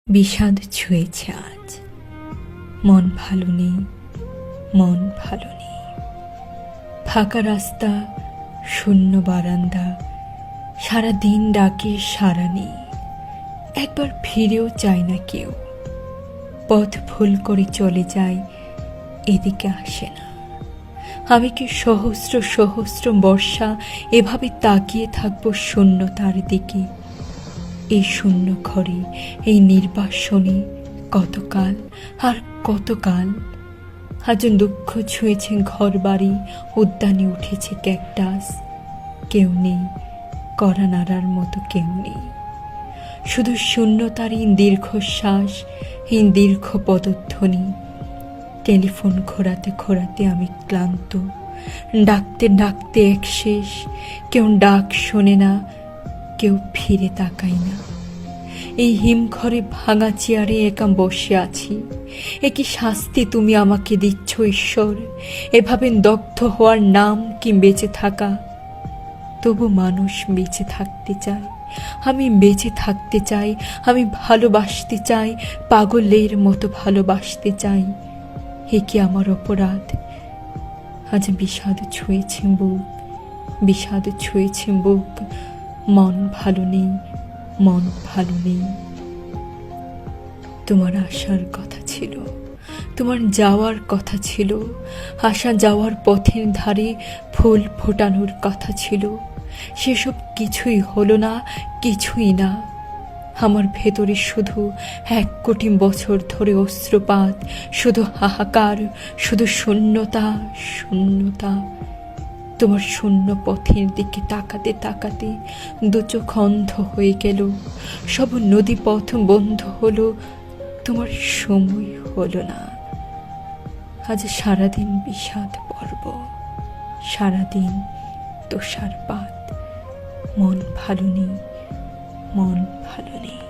বিষাদ ছুঁয়েছে আজ, মন ভালো নেই, মন ভালো নেই। ফাঁকা রাস্তা, শূন্য বারান্দা, সারা দিন ডাকে সারা নেই। একবার ফিরেও চায় না কেউ, পথ ভুল করে চলে যায়, এদিকে আসে না। আমি কি সহস্র সহস্র বর্ষা এভাবে তাকিয়ে থাকবো শূন্যতার দিকে? এই শূন্য ঘরে, এই নির্বাসনে কতকাল আর কতকাল। আজ দুঃখ ছুঁয়েছে ঘর বাড়ি, উদ্যানে উঠেছে ক্যাকটাস। কেউ নেই, কড়া নাড়ার মতো কেউ নেই। শুধু শূন্যতারই দীর্ঘশ্বাস, এই দীর্ঘ পদধ্বনি। টেলিফোন ঘোরাতে ঘোরাতে আমি ক্লান্ত, ডাকতে ডাকতে একশেষ। কেউ ডাক শোনে না, কেউ ফিরে তাকায় না। এই হিমঘরে ভাঙা চেয়ারে একা বসে আছি। এ কি শাস্তি তুমি আমাকে দিচ্ছ ঈশ্বর? এভাবে দগ্ধ হওয়ার নাম কি বেঁচে থাকা? তবু মানুষ বেঁচে থাকতে চায়, আমি বেঁচে থাকতে চাই, আমি ভালোবাসতে চাই, পাগলের মতো ভালোবাসতে চাই। এ কি আমার অপরাধ? আজ বিষাদ ছুঁয়েছে বুক, বিষাদ ছুঁয়েছে বুক। মন ভালো নেই, মন ভালো নেই। তোমার আসার কথা ছিল, তোমার যাওয়ার কথা ছিল। আসা যাওয়ার পথের ধারে ফুল ফোটানোর কথা ছিল। সেসব কিছুই হলো না, কিছুই না। আমার ভেতরে শুধু 1 কোটি বছর ধরে অশ্রুপাত, শুধু হাহাকার, শুধু শূন্যতা, শূন্যতা। তোমার শূন্য পথের দিকে তাকাতে তাকাতে দু চোখ অন্ধ হয়ে গেল। সব নদী পথ বন্ধ হলো, তোমার সময় হলো না। আজ সারাদিন বিষাদ পর্ব, সারাদিন তুষারপাত। মন ভালো নেই, মন ভালো নেই।